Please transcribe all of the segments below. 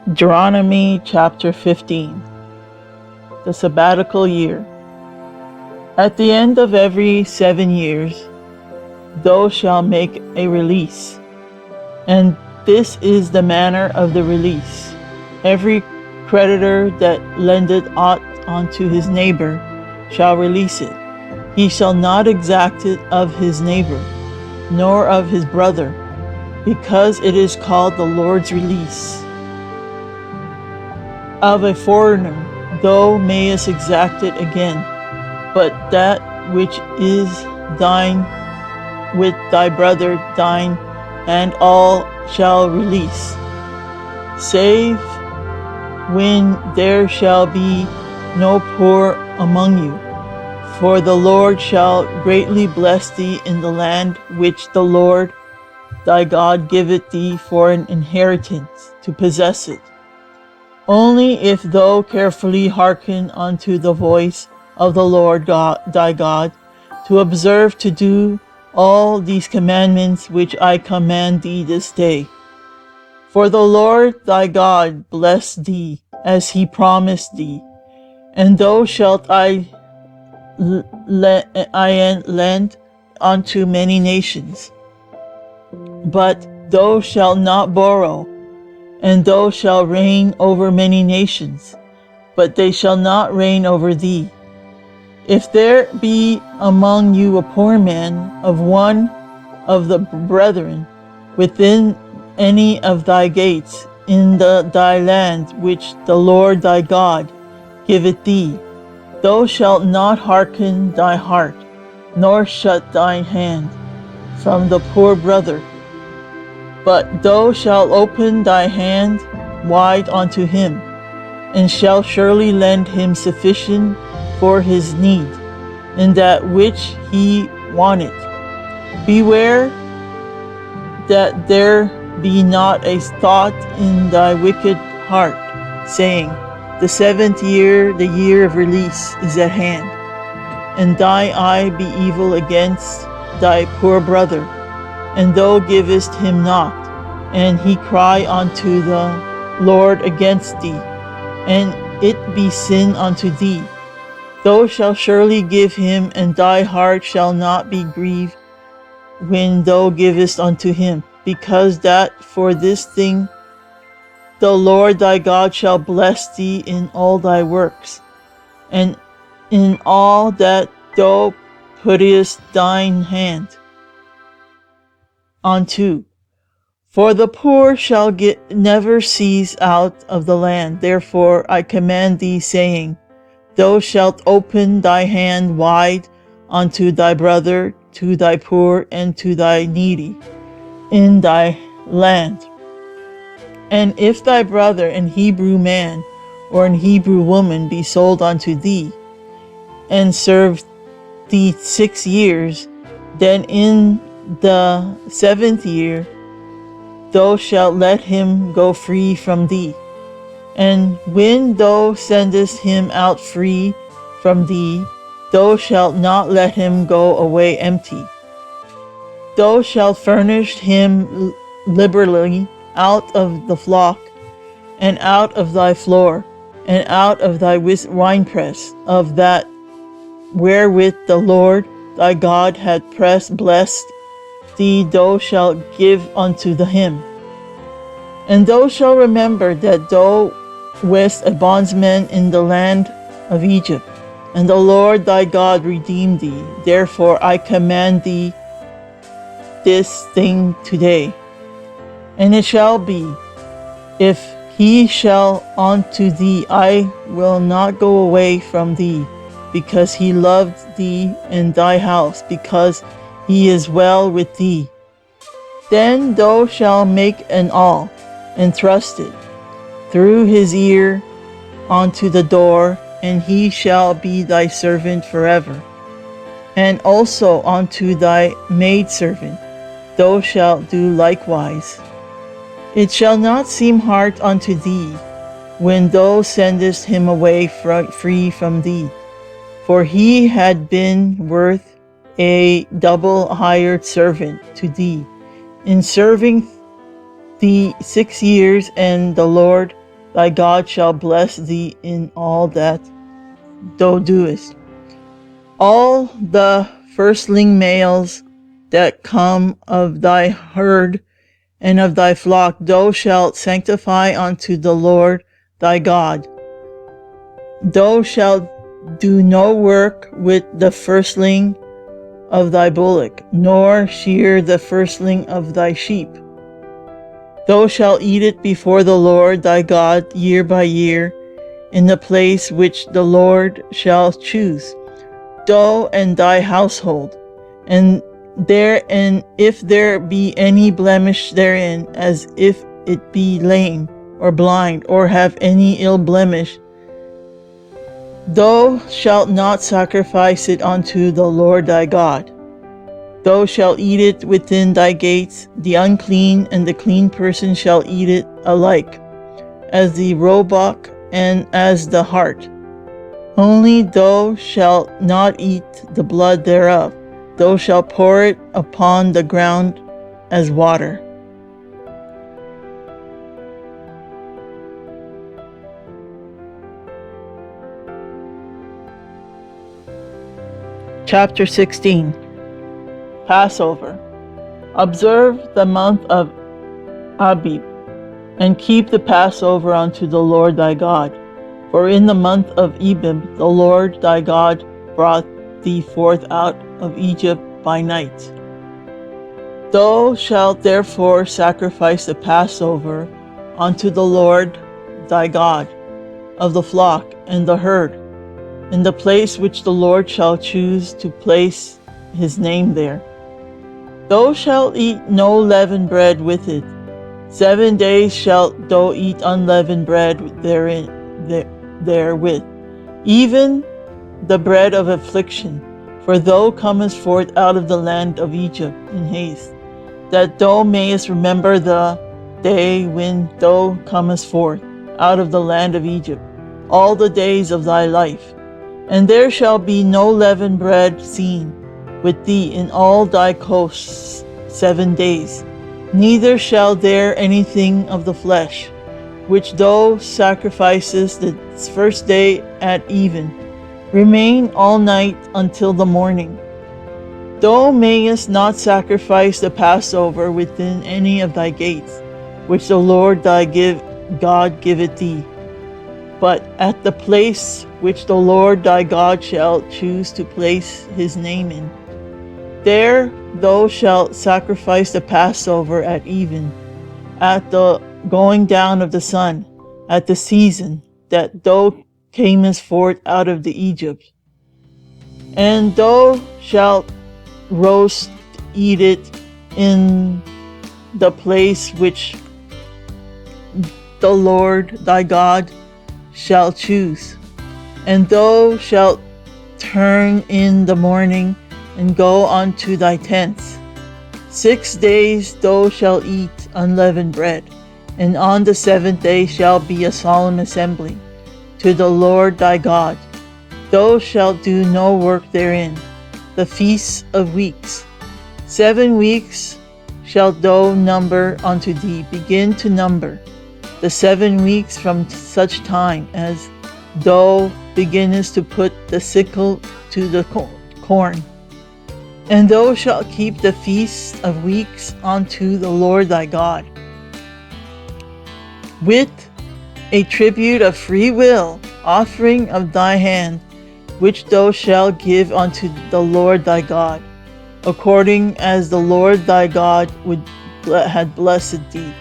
Deuteronomy chapter 15. The Sabbatical Year. At the end of every 7 years, thou shalt make a release. And this is the manner of the release. Every creditor that lendeth aught unto his neighbor shall release it. He shall not exact it of his neighbor, nor of his brother, because it is called the Lord's release. Of a foreigner thou mayest exact it again, but that which is thine with thy brother thine, and all shall release, save when there shall be no poor among you. For the Lord shall greatly bless thee in the land which the Lord thy God giveth thee for an inheritance, to possess it. Only if thou carefully hearken unto the voice of the Lord God, thy God, to observe to do all these commandments which I command thee this day. For the Lord thy God bless thee as he promised thee, and thou shalt lend unto many nations. But thou shalt not borrow, and thou shalt reign over many nations, but they shall not reign over thee. If there be among you a poor man of one of the brethren within any of thy gates in thy land which the Lord thy God giveth thee, thou shalt not hearken thy heart, nor shut thine hand from the poor brother, but thou shalt open thy hand wide unto him, and shalt surely lend him sufficient for his need, in that which he wanteth. Beware that there be not a thought in thy wicked heart, saying, the 7th year, the year of release, is at hand, and thy eye be evil against thy poor brother, and thou givest him not, and he cry unto the Lord against thee, and it be sin unto thee. Thou shalt surely give him, and thy heart shall not be grieved when thou givest unto him, because that for this thing the Lord thy God shall bless thee in all thy works, and in all that thou puttest thine hand unto. For the poor shall never cease out of the land. Therefore I command thee, saying, thou shalt open thy hand wide unto thy brother, to thy poor, and to thy needy in thy land. And if thy brother, an Hebrew man or an Hebrew woman, be sold unto thee, and serve thee 6 years, then in the 7th year thou shalt let him go free from thee. And when thou sendest him out free from thee, thou shalt not let him go away empty. Thou shalt furnish him liberally out of the flock, and out of thy floor, and out of thy winepress, of that wherewith the Lord thy God hath blessed thee, thou shalt give unto him. And thou shalt remember that thou wast a bondsman in the land of Egypt, and the Lord thy God redeemed thee. Therefore I command thee this thing today. And it shall be, if he shall unto thee, I will not go away from thee, because he loved thee and thy house, because he is well with thee. Then thou shalt make an awl, and thrust it through his ear unto the door, and he shall be thy servant forever. And also unto thy maidservant thou shalt do likewise. It shall not seem hard unto thee, when thou sendest him away free from thee, for he had been worth a double hired servant to thee, in serving thee 6 years, and the Lord thy God shall bless thee in all that thou doest. All the firstling males that come of thy herd and of thy flock thou shalt sanctify unto the Lord thy God. Thou shalt do no work with the firstling of thy bullock, nor shear the firstling of thy sheep. Thou shalt eat it before the Lord thy God year by year, in the place which the Lord shall choose, thou and thy household, and if there be any blemish therein, as if it be lame, or blind, or have any ill blemish, thou shalt not sacrifice it unto the Lord thy God. Thou shalt eat it within thy gates. The unclean and the clean person shall eat it alike, as the roebuck and as the hart. Only thou shalt not eat the blood thereof. Thou shalt pour it upon the ground as water. Chapter 16. Passover. Observe the month of Abib, and keep the Passover unto the Lord thy God. For in the month of Abib the Lord thy God brought thee forth out of Egypt by night. Thou shalt therefore sacrifice the Passover unto the Lord thy God of the flock and the herd, in the place which the Lord shall choose to place his name there. Thou shalt eat no leavened bread with it. 7 days shalt thou eat unleavened bread therewith, even the bread of affliction, for thou comest forth out of the land of Egypt in haste, that thou mayest remember the day when thou comest forth out of the land of Egypt, all the days of thy life. And there shall be no leavened bread seen with thee in all thy coasts 7 days, neither shall there anything of the flesh, which thou sacrificest the first day at even, remain all night until the morning. Thou mayest not sacrifice the Passover within any of thy gates, which the Lord thy God giveth thee, but at the place which the Lord thy God shall choose to place his name in. There thou shalt sacrifice the Passover at even, at the going down of the sun, at the season that thou camest forth out of the Egypt. And thou shalt eat it in the place which the Lord thy God shall choose. And thou shalt turn in the morning and go unto thy tents. 6 days thou shalt eat unleavened bread, and on the 7th day shall be a solemn assembly to the Lord thy God. Thou shalt do no work therein. The feasts of weeks. 7 weeks shalt thou number unto thee. Begin to number the 7 weeks from such time as thou beginnest to put the sickle to the corn. And thou shalt keep the feast of weeks unto the Lord thy God, with a tribute of free will, offering of thy hand, which thou shalt give unto the Lord thy God, according as the Lord thy God had blessed thee.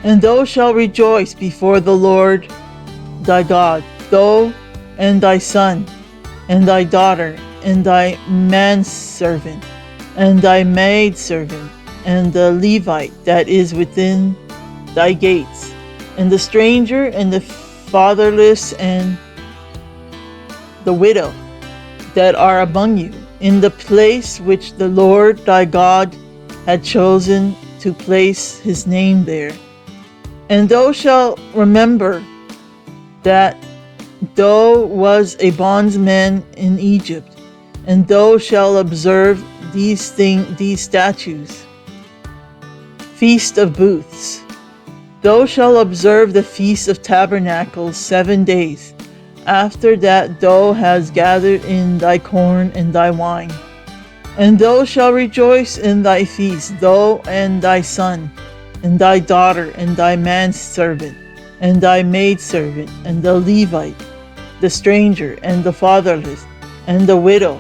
And thou shalt rejoice before the Lord thy God, thou and thy son, and thy daughter, and thy manservant, and thy maidservant, and the Levite that is within thy gates, and the stranger, and the fatherless, and the widow that are among you, in the place which the Lord thy God had chosen to place his name there. And thou shalt remember that thou was a bondsman in Egypt, and thou shalt observe these statutes. Feast of Booths. Thou shalt observe the Feast of Tabernacles 7 days. After that thou hast gathered in thy corn and thy wine. And thou shalt rejoice in thy feast, thou and thy son, and thy daughter, and thy manservant, and thy maidservant, and the Levite, the stranger, and the fatherless, and the widow,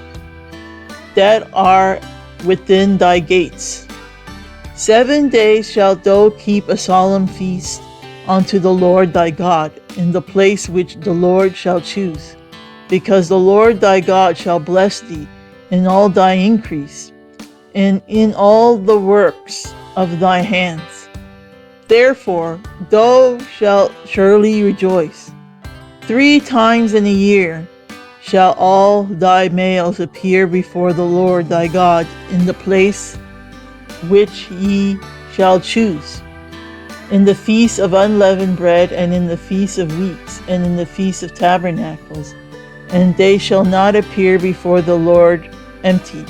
that are within thy gates. 7 days shalt thou keep a solemn feast unto the Lord thy God, in the place which the Lord shall choose, because the Lord thy God shall bless thee in all thy increase, and in all the works of thy hands. Therefore thou shalt surely rejoice. 3 times in a year shall all thy males appear before the Lord thy God in the place which ye shall choose, in the feast of unleavened bread, and in the feast of weeks, and in the feast of tabernacles, and they shall not appear before the Lord empty.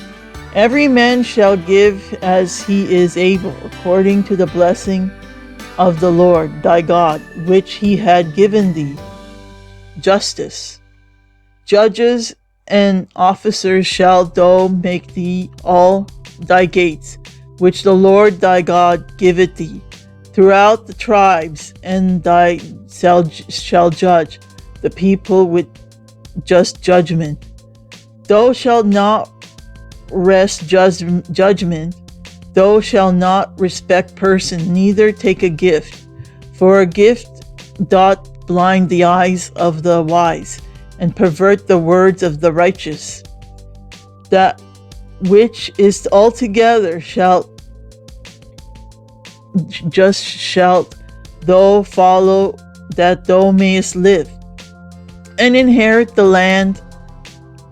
Every man shall give as he is able, according to the blessing of the Lord thy God, which he had given thee. Justice. Judges and officers shalt thou make thee all thy gates, which the Lord thy God giveth thee, throughout the tribes, and thy shall judge the people with just judgment. Thou shalt not wrest judgment, thou shalt not respect person, neither take a gift, for a gift doth blind the eyes of the wise, and pervert the words of the righteous. That which is altogether shalt thou follow, that thou mayest live, and inherit the land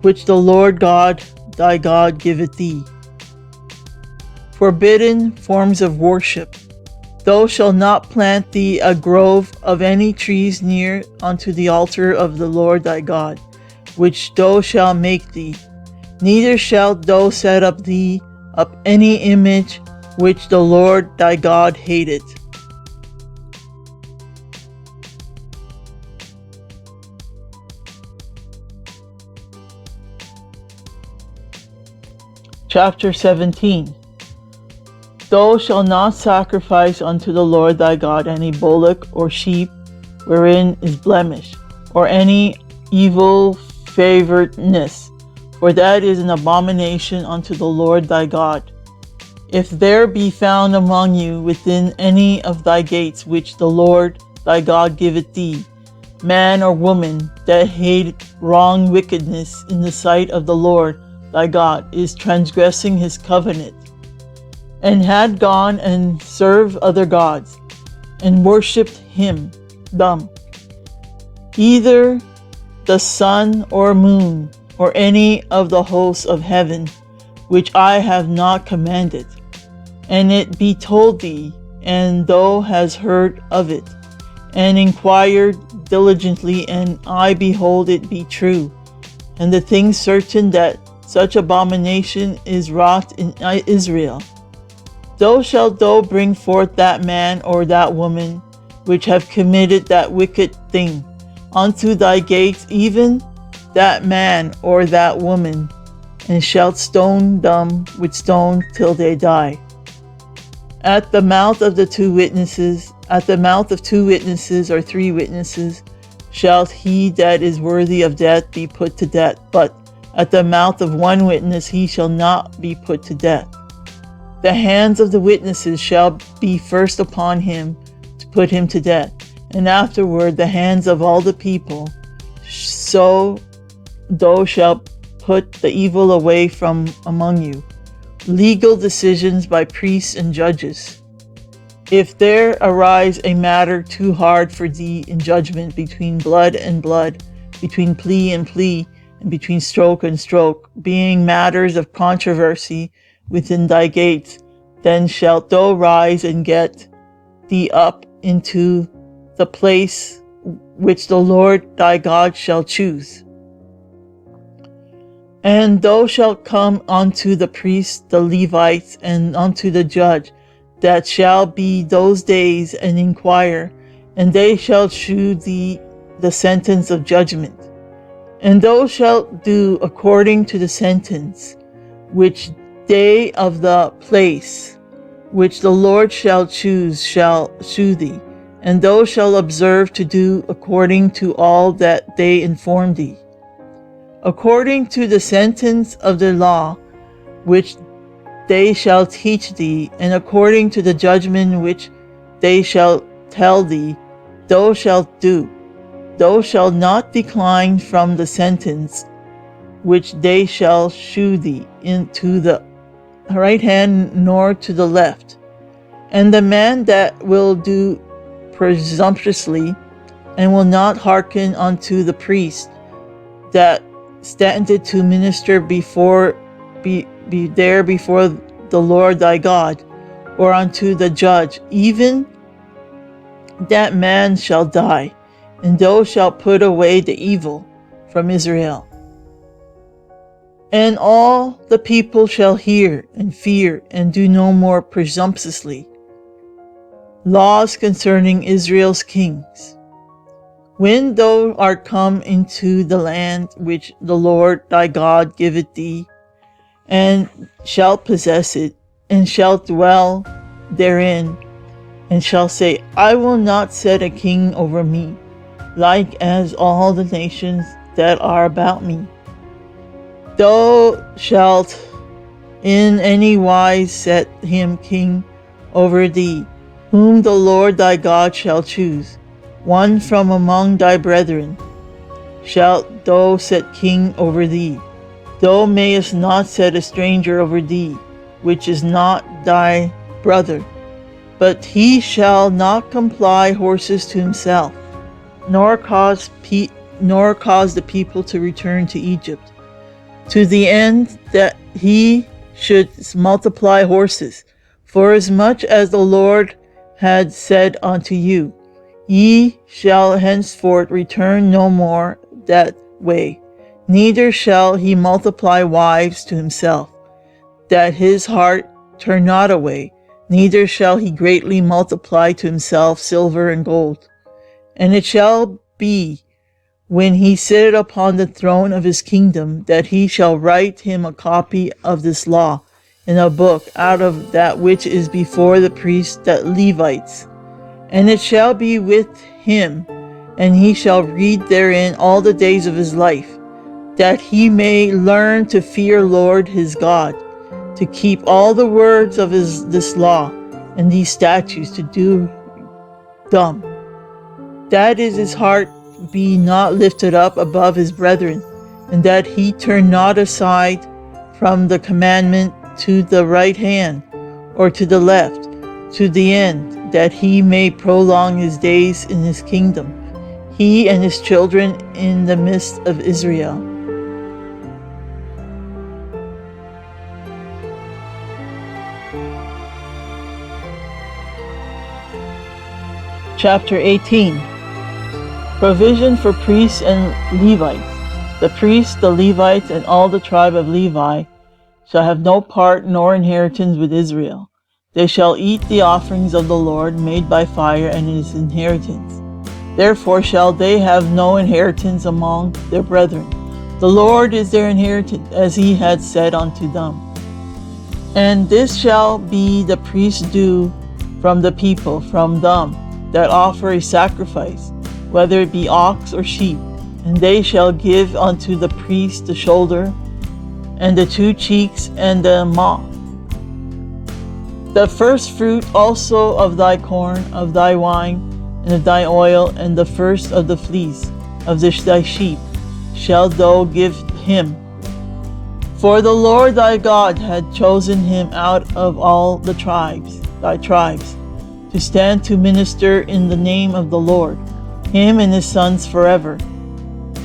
which the Lord God thy God giveth thee. Forbidden forms of worship. Thou shalt not plant thee a grove of any trees near unto the altar of the Lord thy God, which thou shalt make thee. Neither shalt thou set up thee up any image which the Lord thy God hateth. Chapter 17. Thou shalt not sacrifice unto the Lord thy God any bullock or sheep wherein is blemish, or any evil favoredness, for that is an abomination unto the Lord thy God. If there be found among you within any of thy gates which the Lord thy God giveth thee, man or woman that hateth wrong wickedness in the sight of the Lord thy God, is transgressing his covenant, and had gone and served other gods, and worshipped them, either the sun or moon, or any of the hosts of heaven, which I have not commanded, and it be told thee, and thou hast heard of it, and inquired diligently, and I behold it be true, and the thing certain that such abomination is wrought in Israel. Thou shalt thou bring forth that man or that woman which have committed that wicked thing unto thy gates, even that man or that woman, and shalt stone them with stone till they die. At the mouth of 2 witnesses or 3 witnesses, shall he that is worthy of death be put to death, but at the mouth of 1 witness he shall not be put to death. The hands of the witnesses shall be first upon him to put him to death, and afterward the hands of all the people. So thou shalt put the evil away from among you. Legal decisions by priests and judges. If there arise a matter too hard for thee in judgment, between blood and blood, between plea and plea, and between stroke and stroke, being matters of controversy within thy gates, then shalt thou rise and get thee up into the place which the Lord thy God shall choose. And thou shalt come unto the priests, the Levites, and unto the judge, that shall be those days, and inquire, and they shall shew thee the sentence of judgment. And thou shalt do according to the sentence which they of the place which the Lord shall choose shall shew thee, and thou shalt observe to do according to all that they inform thee, according to the sentence of the law which they shall teach thee, and according to the judgment which they shall tell thee, thou shalt do. Thou shalt not decline from the sentence which they shall shew thee into the right hand nor to the left. And the man that will do presumptuously, and will not hearken unto the priest that standeth to minister before the Lord thy God, or unto the judge, even that man shall die, and thou shalt put away the evil from Israel. And all the people shall hear and fear, and do no more presumptuously. Laws concerning Israel's kings. When thou art come into the land which the Lord thy God giveth thee, and shalt possess it, and shalt dwell therein, and shalt say, I will not set a king over me, like as all the nations that are about me. Thou shalt in any wise set him king over thee, whom the Lord thy God shall choose, one from among thy brethren shalt thou set king over thee. Thou mayest not set a stranger over thee, which is not thy brother, but he shall not comply horses to himself, nor cause the people to return to Egypt, to the end that he should multiply horses, forasmuch as the Lord had said unto you, Ye shall henceforth return no more that way, neither shall he multiply wives to himself, that his heart turn not away, neither shall he greatly multiply to himself silver and gold. And it shall be, when he sitteth upon the throne of his kingdom, that he shall write him a copy of this law in a book out of that which is before the priests that Levites. And it shall be with him, and he shall read therein all the days of his life, that he may learn to fear Lord his God, to keep all the words of this law and these statutes, to do them, that is his heart be not lifted up above his brethren, and that he turn not aside from the commandment to the right hand or to the left, to the end that he may prolong his days in his kingdom, he and his children in the midst of Israel. Chapter 18. Provision for priests and Levites. The priests, the Levites, and all the tribe of Levi shall have no part nor inheritance with Israel. They shall eat the offerings of the Lord made by fire and his inheritance. Therefore shall they have no inheritance among their brethren. The Lord is their inheritance, as he had said unto them. And this shall be the priest's due from the people, from them that offer a sacrifice, whether it be ox or sheep. And they shall give unto the priest the shoulder, and the two cheeks, and the maw. The first fruit also of thy corn, of thy wine, and of thy oil, and the first of the fleece of thy sheep, shalt thou give him. For the Lord thy God had chosen him out of all the tribes, thy tribes, to stand to minister in the name of the Lord, him and his sons forever.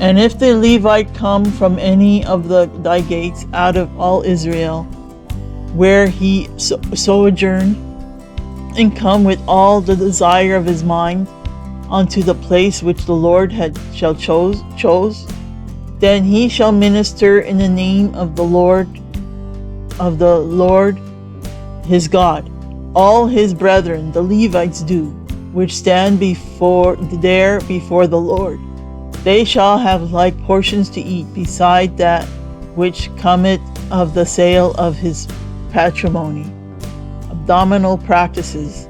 And if the Levite come from any of thy gates out of all Israel, where he sojourned, and come with all the desire of his mind unto the place which the Lord shall chose, then he shall minister in the name of the Lord his God. all his brethren, the Levites, do, which stand before the Lord. They shall have like portions to eat, beside that which cometh of the sale of his patrimony. Abominable practices.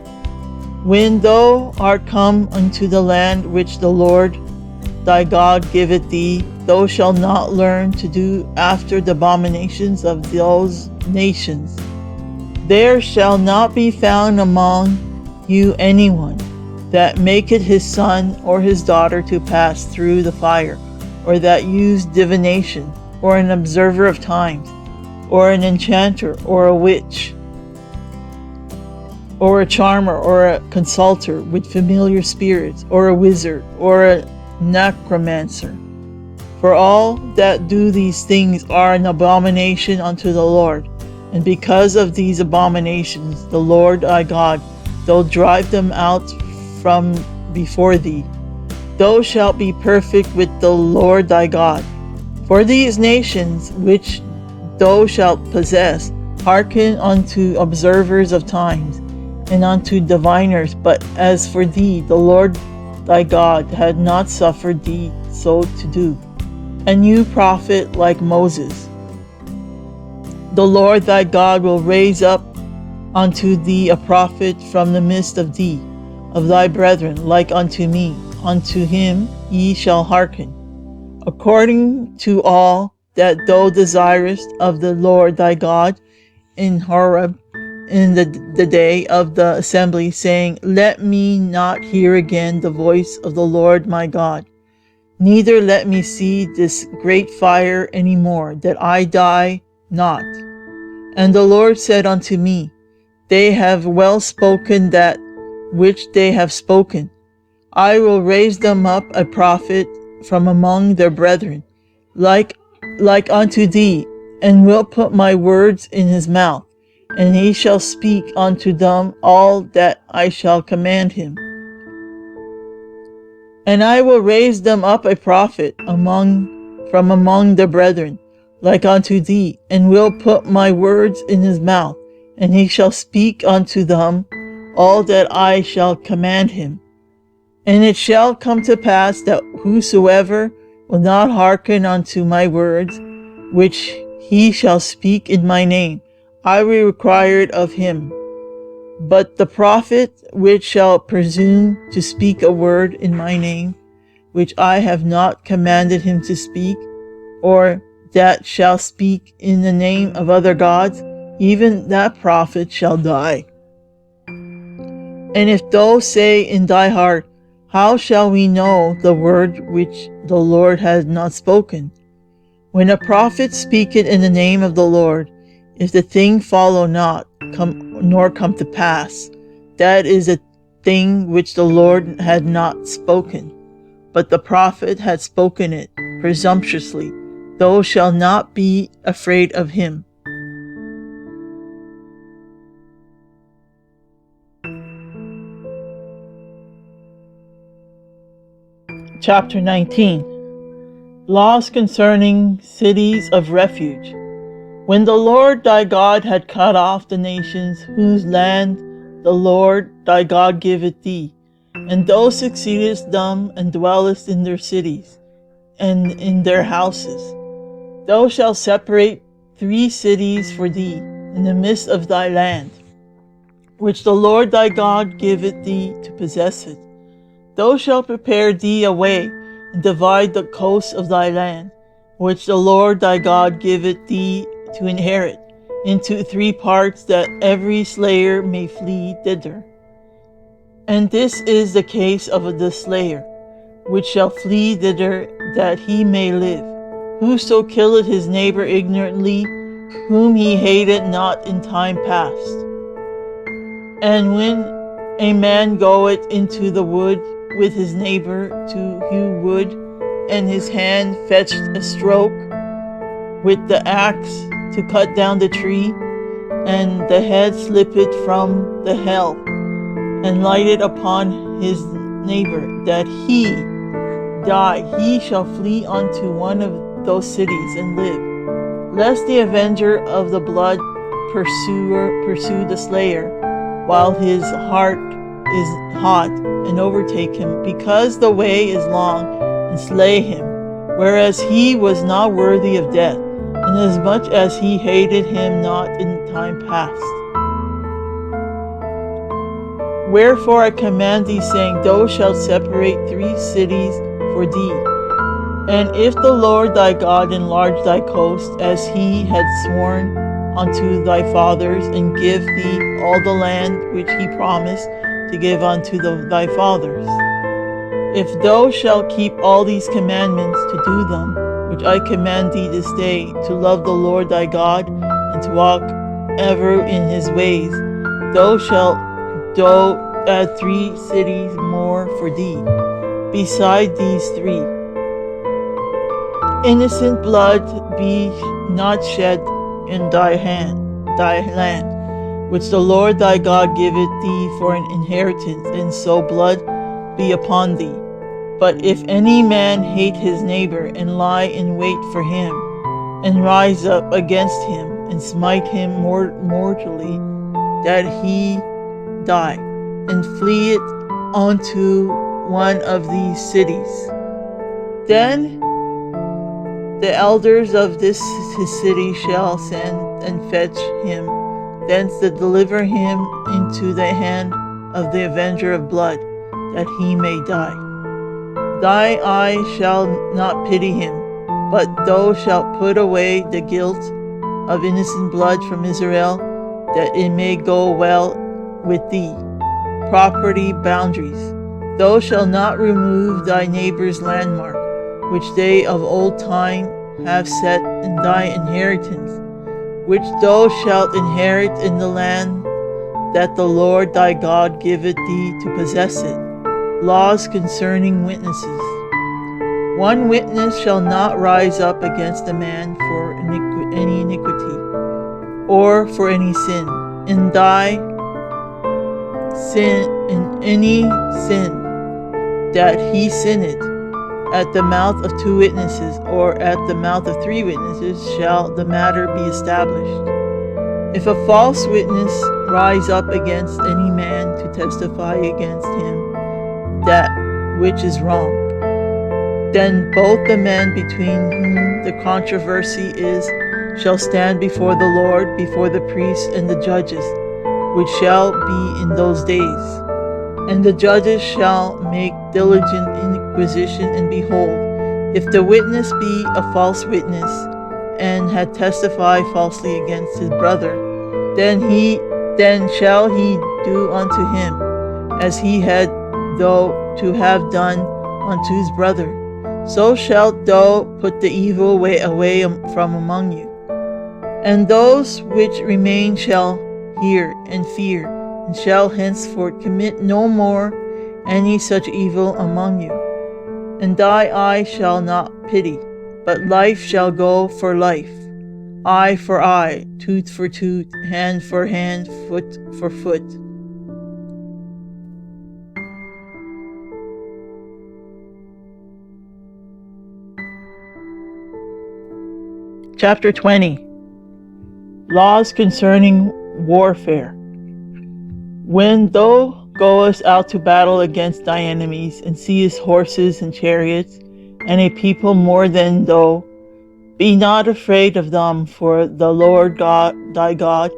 When thou art come unto the land which the Lord thy God giveth thee, thou shalt not learn to do after the abominations of those nations. There shall not be found among you anyone that maketh his son or his daughter to pass through the fire, or that used divination, or an observer of times, or an enchanter, or a witch, or a charmer, or a consulter with familiar spirits, or a wizard, or a necromancer. For all that do these things are an abomination unto the Lord. And because of these abominations, the Lord thy God doth drive them out from before thee. Thou shalt be perfect with the Lord thy God. For these nations which thou shalt possess hearken unto observers of times, and unto diviners. But as for thee, the Lord thy God had not suffered thee so to do. And you prophet like Moses. The Lord thy God will raise up unto thee a prophet from the midst of thee, of thy brethren, like unto me. Unto him ye shall hearken, according to all that thou desirest of the Lord thy God in Horeb, in the day of the assembly, saying, Let me not hear again the voice of the Lord my God, neither let me see this great fire any more, that I die not. And the Lord said unto me, They have well spoken that which they have spoken. I will raise them up a prophet from among their brethren, like unto thee, and will put my words in his mouth, and he shall speak unto them all that I shall command him. And I will raise them up a prophet from among their brethren, like unto thee, and will put my words in his mouth, and he shall speak unto them all that I shall command him. And it shall come to pass that whosoever will not hearken unto my words, which he shall speak in my name, I will require it of him. But the prophet which shall presume to speak a word in my name, which I have not commanded him to speak, or that shall speak in the name of other gods, even that prophet shall die. And if thou say in thy heart, How shall we know the word which the Lord hath not spoken? When a prophet speaketh in the name of the Lord, if the thing follow not, nor come to pass, that is a thing which the Lord had not spoken, but the prophet had spoken it presumptuously, thou shalt not be afraid of him. Chapter 19. Laws concerning cities of refuge. When the Lord thy God had cut off the nations whose land the Lord thy God giveth thee, and thou succeedest them and dwellest in their cities and in their houses, thou shalt separate 3 cities for thee in the midst of thy land, which the Lord thy God giveth thee to possess it. Thou shalt prepare thee a way, and divide the coast of thy land, which the Lord thy God giveth thee to inherit, into 3 parts, that every slayer may flee thither. And this is the case of the slayer, which shall flee thither, that he may live. Whoso killeth his neighbor ignorantly, whom he hated not in time past. And when a man goeth into the wood with his neighbor to hew wood, and his hand fetched a stroke with the axe to cut down the tree, and the head slippeth from the helve, and lighted upon his neighbor, that he die, he shall flee unto one of those cities and live, lest the avenger of the blood pursue the slayer, while his heart is hot, and overtake him, because the way is long, and slay him, whereas he was not worthy of death, inasmuch as he hated him not in time past. Wherefore I command thee, saying, Thou shalt separate 3 cities for thee. And if the Lord thy God enlarge thy coast, as he had sworn unto thy fathers, and give thee all the land which he promised to give unto thy fathers, if thou shalt keep all these commandments to do them, which I command thee this day, to love the Lord thy God, and to walk ever in his ways, thou shalt add 3 cities more for thee, beside these 3. Innocent blood be not shed in thy land, which the Lord thy God giveth thee for an inheritance, and so blood be upon thee. But if any man hate his neighbor, and lie in wait for him, and rise up against him, and smite him mortally, that he die, and flee it unto one of these cities, then the elders of his city shall send and fetch him thence, to deliver him into the hand of the avenger of blood, that he may die. Thy eye shall not pity him, but thou shalt put away the guilt of innocent blood from Israel, that it may go well with thee. Property boundaries. Thou shalt not remove thy neighbor's landmark, which they of old time have set in thy inheritance, which thou shalt inherit in the land that the Lord thy God giveth thee to possess it. Laws concerning witnesses. 1 witness shall not rise up against a man for any iniquity, or for any sin. In any sin that he sinned, at the mouth of 2 witnesses, or at the mouth of 3 witnesses, shall the matter be established. If a false witness rise up against any man to testify against him that which is wrong, then both the men between whom the controversy is shall stand before the Lord, before the priests and the judges, which shall be in those days. And the judges shall make diligent inquisition, and behold, if the witness be a false witness, and had testified falsely against his brother, then shall he do unto him as he had though to have done unto his brother. So shalt thou put the evil away from among you. And those which remain shall hear and fear, and shall henceforth commit no more any such evil among you. And thy eye shall not pity, but life shall go for life, eye for eye, tooth for tooth, hand for hand, foot for foot. Chapter 20. Laws concerning warfare. When thou goest out to battle against thy enemies, and seest horses and chariots, and a people more than thou, be not afraid of them, for the Lord God thy God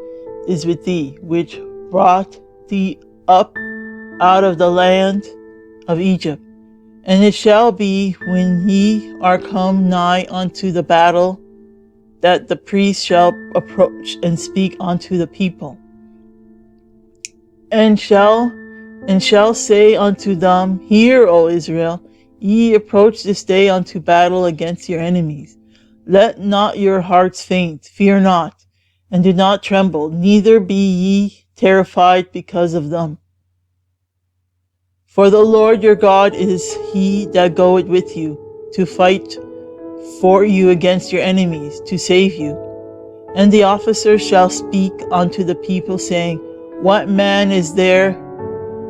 is with thee, which brought thee up out of the land of Egypt. And it shall be, when ye are come nigh unto the battle, that the priest shall approach and speak unto the people, and shall say unto them, Hear, O Israel, ye approach this day unto battle against your enemies. Let not your hearts faint, fear not, and do not tremble, neither be ye terrified because of them. For the Lord your God is he that goeth with you, to fight for you against your enemies, to save you. And the officers shall speak unto the people, saying, What man is there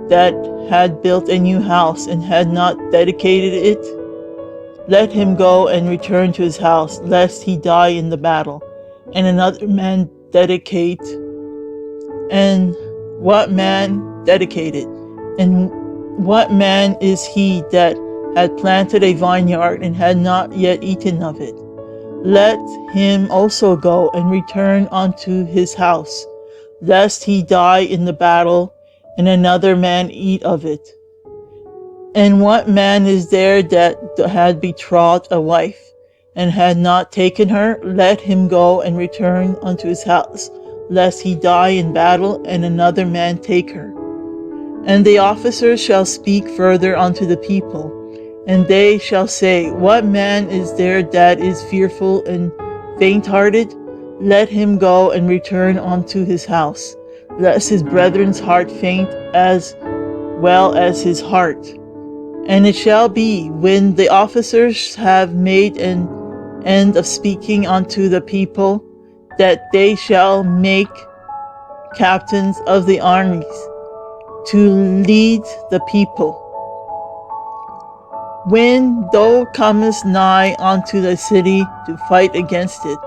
that had built a new house, and had not dedicated it? Let him go and return to his house, lest he die in the battle. And another man dedicate, and what man dedicated? And what man is he that had planted a vineyard and had not yet eaten of it? Let him also go and return unto his house, lest he die in the battle, and another man eat of it. And what man is there that had betrothed a wife, and had not taken her? Let him go and return unto his house, lest he die in battle, and another man take her. And the officers shall speak further unto the people, and they shall say, What man is there that is fearful and faint-hearted? Let him go and return unto his house, lest his brethren's heart faint as well as his heart. And it shall be, when the officers have made an end of speaking unto the people, that they shall make captains of the armies to lead the people. When thou comest nigh unto the city to fight against it,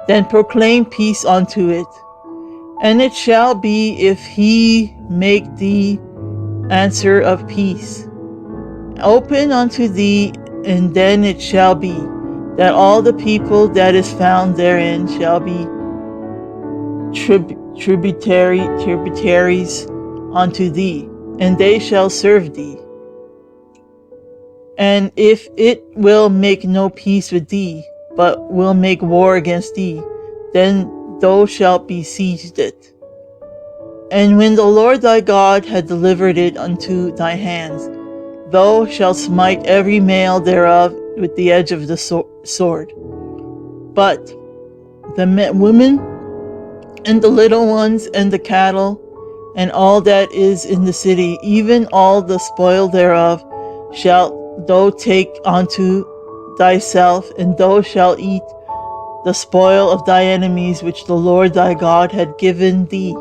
then proclaim peace unto it. And it shall be, if he make thee answer of peace, open unto thee, and then it shall be, that all the people that is found therein shall be tributaries unto thee, and they shall serve thee. And if it will make no peace with thee, but will make war against thee, then thou shalt besiege it. And when the Lord thy God had delivered it unto thy hands, thou shalt smite every male thereof with the edge of the sword. But the women and the little ones and the cattle and all that is in the city, even all the spoil thereof, shalt thou take unto thyself, and thou shalt eat the spoil of thy enemies which the Lord thy God had given thee.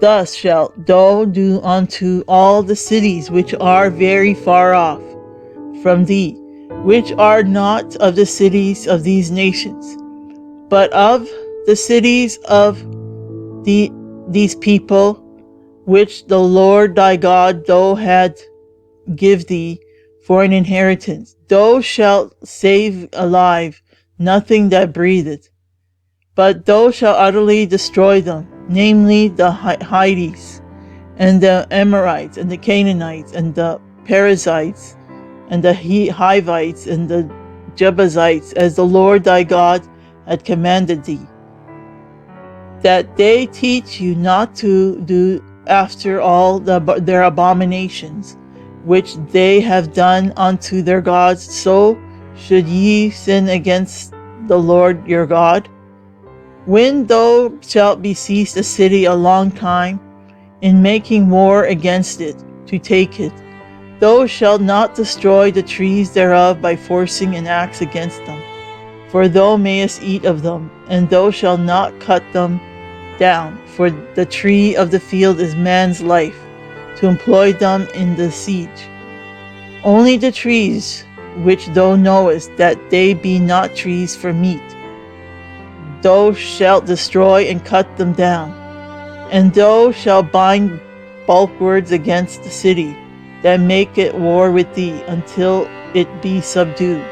Thus shalt thou do unto all the cities which are very far off from thee, which are not of the cities of these nations, but of the cities of these people, which the Lord thy God thou had give thee for an inheritance. Thou shalt save alive nothing that breatheth, but thou shalt utterly destroy them, namely the Hittites, and the Amorites, and the Canaanites, and the Perizzites, and the Hivites, and the Jebusites, as the Lord thy God had commanded thee, that they teach you not to do after all their abominations, which they have done unto their gods, so should ye sin against the Lord your God. When thou shalt besiege a city a long time, in making war against it, to take it, thou shalt not destroy the trees thereof by forcing an axe against them, for thou mayest eat of them, and thou shalt not cut them down, for the tree of the field is man's life, to employ them in the siege. Only the trees which thou knowest that they be not trees for meat, thou shalt destroy and cut them down. And thou shalt bind bulwarks against the city that maketh war with thee, until it be subdued.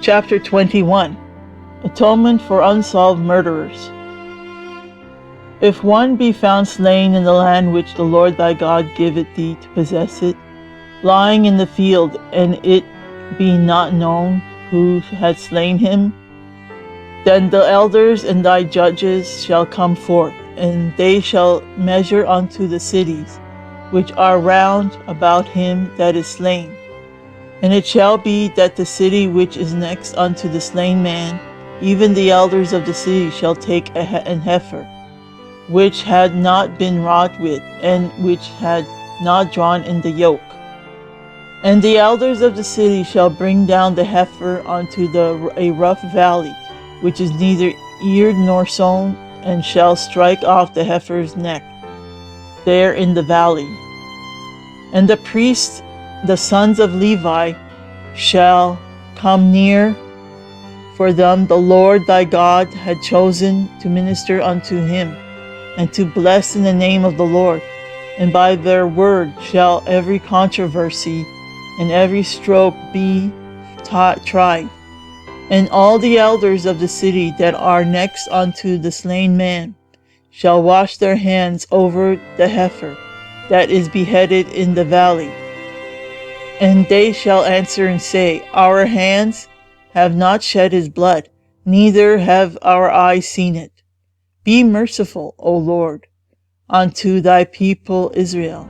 Chapter 21. Atonement for Unsolved Murderers. If one be found slain in the land which the Lord thy God giveth thee to possess it, lying in the field, and it be not known who had slain him, then the elders and thy judges shall come forth, and they shall measure unto the cities which are round about him that is slain. And it shall be that the city which is next unto the slain man, even the elders of the city shall take an heifer, which had not been wrought with, and which had not drawn in the yoke. And the elders of the city shall bring down the heifer unto a rough valley, which is neither eared nor sown, and shall strike off the heifer's neck there in the valley. And the priest the sons of Levi shall come near, for them the Lord thy God had chosen to minister unto him, and to bless in the name of the Lord. And by their word shall every controversy and every stroke be tried. And all the elders of the city that are next unto the slain man shall wash their hands over the heifer that is beheaded in the valley. And they shall answer and say, Our hands have not shed his blood, neither have our eyes seen it. Be merciful, O Lord, unto thy people Israel,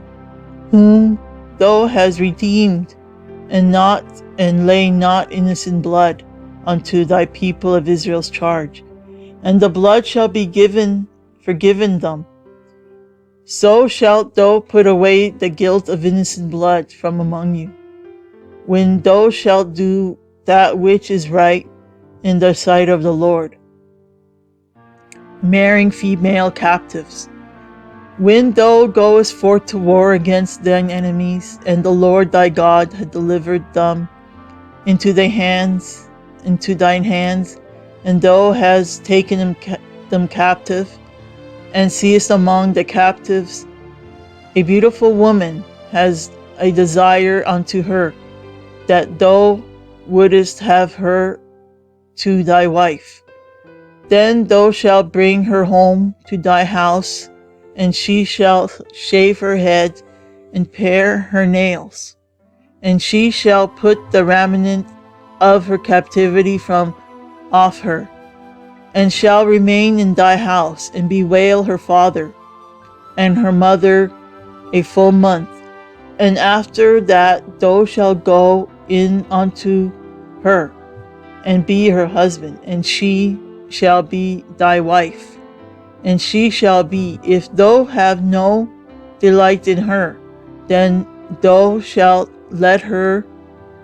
whom thou hast redeemed, and lay not innocent blood unto thy people of Israel's charge, and the blood shall be forgiven them. So shalt thou put away the guilt of innocent blood from among you, when thou shalt do that which is right in the sight of the Lord. Marrying female captives. When thou goest forth to war against thine enemies, and the Lord thy God hath delivered them into thine hands, and thou hast taken them captive, and seest among the captives a beautiful woman, has a desire unto her, that thou wouldest have her to thy wife. Then thou shalt bring her home to thy house, and she shall shave her head and pare her nails, and she shall put the remnant of her captivity from off her, and shall remain in thy house, and bewail her father and her mother a full month. And after that thou shalt go in unto her, and be her husband, and she shall be thy wife. And she shall be, if thou have no delight in her, then thou shalt let her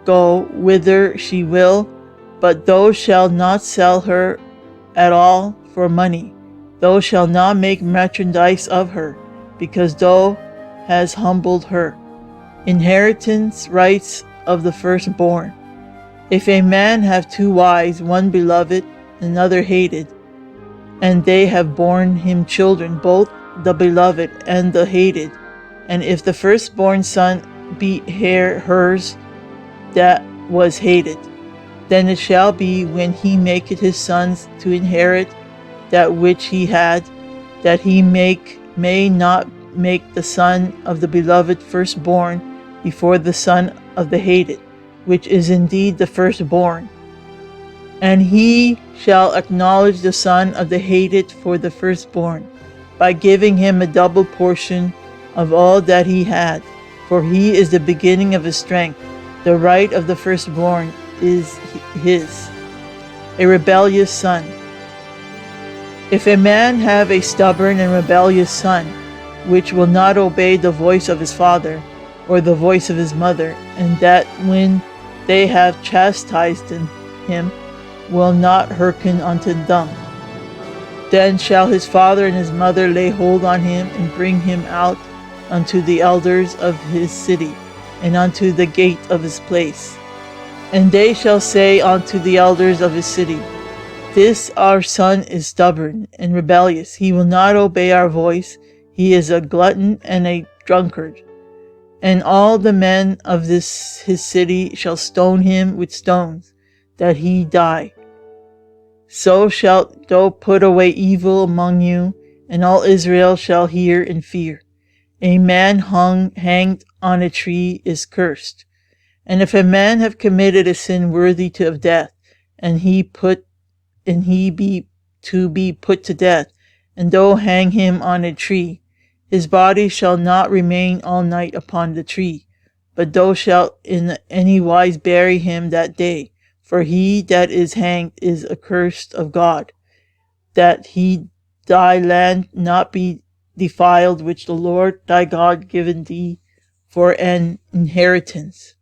go whither she will, but thou shalt not sell her at all for money. Thou shalt not make merchandise of her, because thou hast humbled her. Inheritance rights of the firstborn. If a man have two wives, one beloved, another hated, and they have borne him children, both the beloved and the hated, and if the firstborn son be hers that was hated, then it shall be, when he maketh his sons to inherit that which he had, that he may not make the son of the beloved firstborn before the son of the hated, which is indeed the firstborn. And he shall acknowledge the son of the hated for the firstborn, by giving him a double portion of all that he had, for he is the beginning of his strength. The right of the firstborn is his. A rebellious son. If a man have a stubborn and rebellious son, which will not obey the voice of his father, or the voice of his mother, and that when they have chastised him, will not hearken unto them, then shall his father and his mother lay hold on him, and bring him out unto the elders of his city, and unto the gate of his place. And they shall say unto the elders of his city, This our son is stubborn and rebellious. He will not obey our voice. He is a glutton and a drunkard. And all the men of his city shall stone him with stones, that he die. So shalt thou put away evil among you, and all Israel shall hear and fear. A man hanged on a tree is cursed. And if a man have committed a sin worthy of death, and he be to be put to death, and thou hang him on a tree, his body shall not remain all night upon the tree, but thou shalt in any wise bury him that day. For he that is hanged is accursed of God, that thy land not be defiled, which the Lord thy God given thee for an inheritance.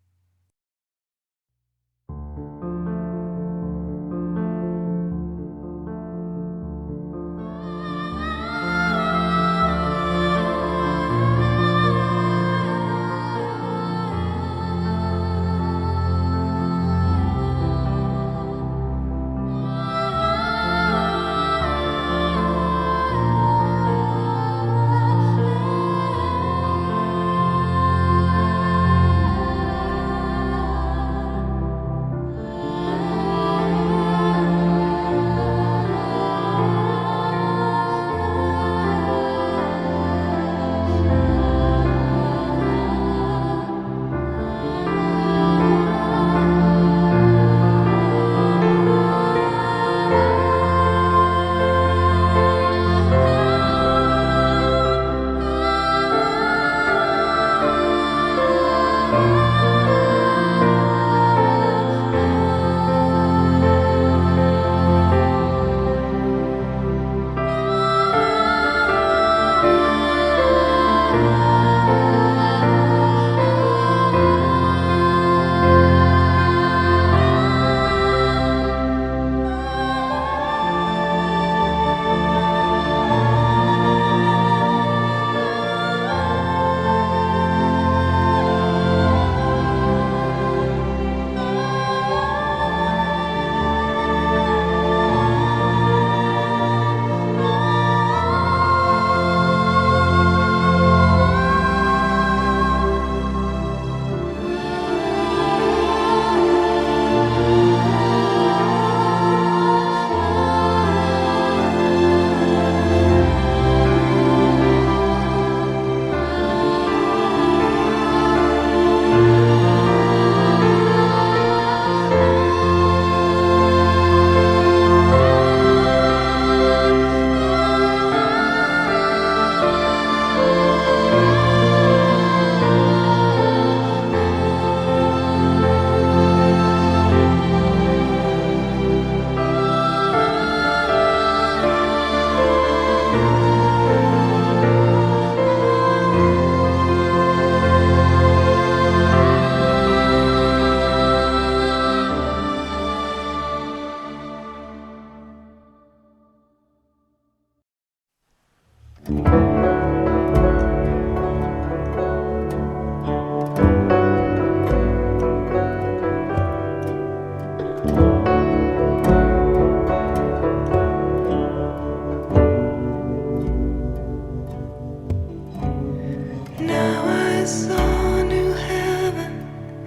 saw a new heaven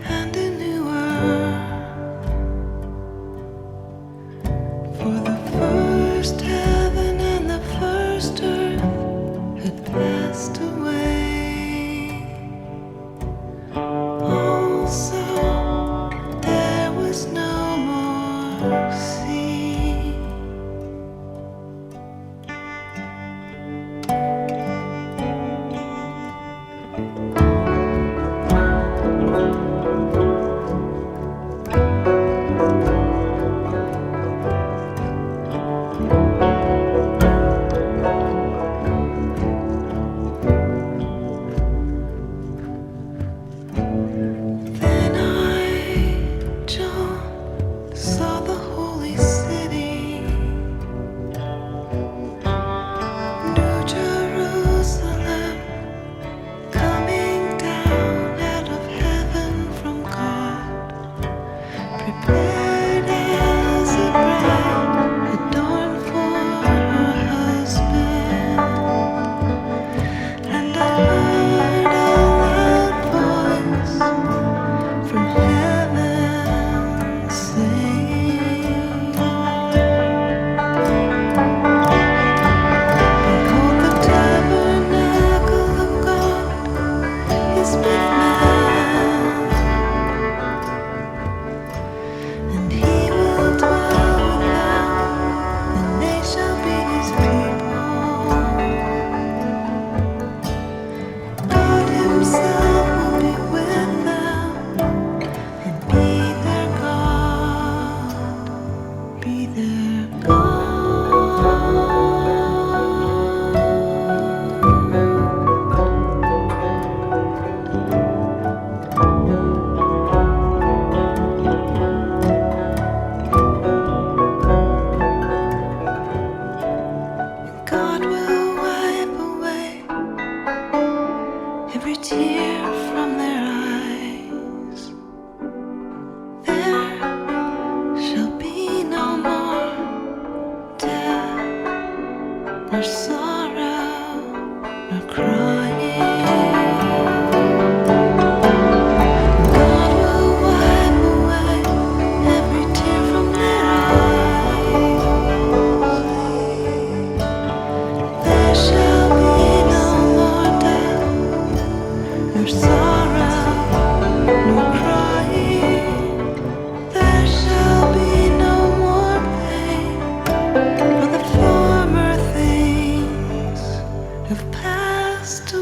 and a new earth. For the first heaven and the first earth had passed away. Also, there was no more sea. Then I, John, saw the holy city, New Jerusalem, coming down out of heaven from God, prepared as a bride adorned for her husband. And I heard a loud voice from heaven saying, Behold, the tabernacle of God is with man, and he will dwell with them, and they shall be his people. God himself will be with them and be their God, be their God. God will wipe away every tear from their eyes. There shall be no more death, nor sorrow, nor crying. God will wipe away every tear from their eyes. There shall be no more death, nor sorrow, nor crying. There shall be no more pain, for the former things have passed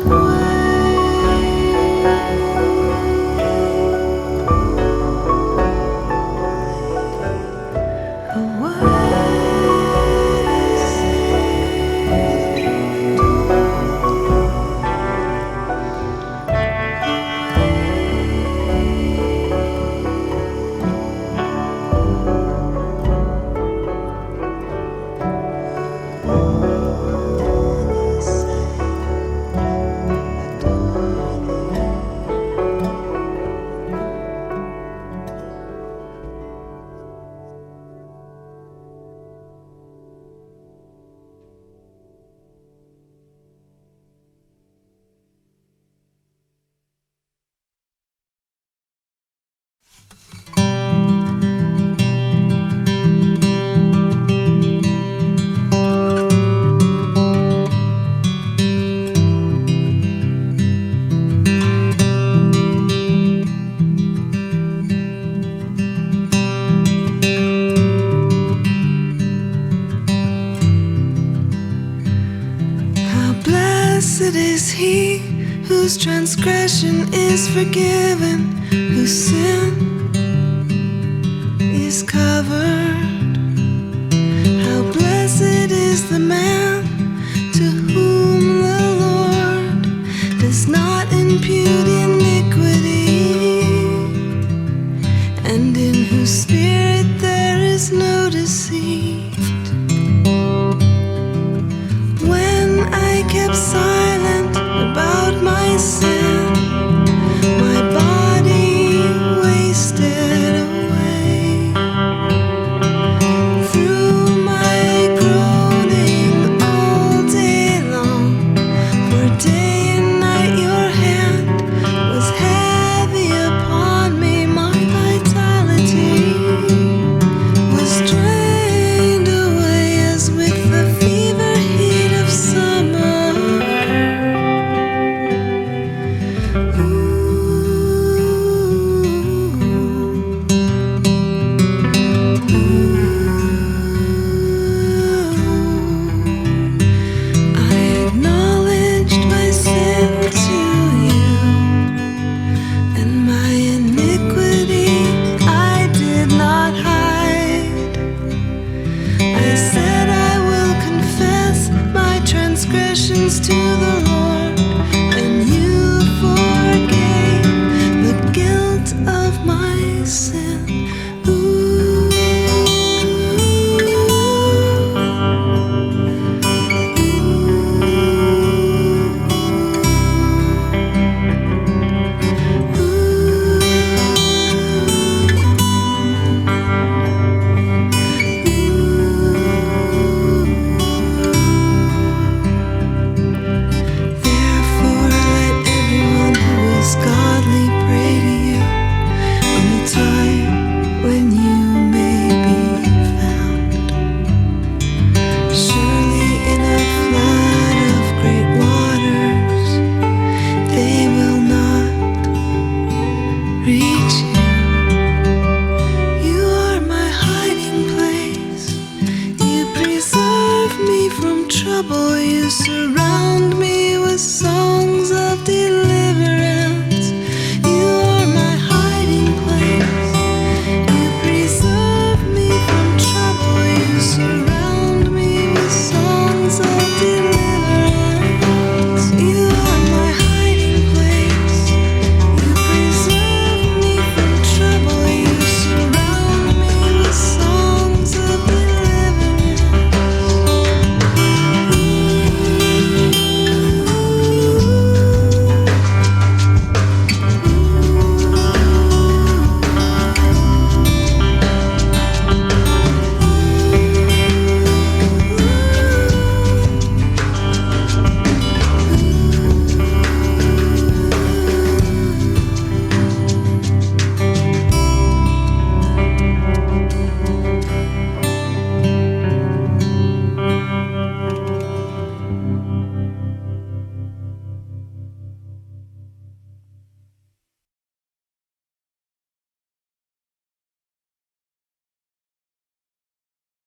Blessed is he whose transgression is forgiven, whose sin is covered. How blessed is the man to whom the Lord does not impute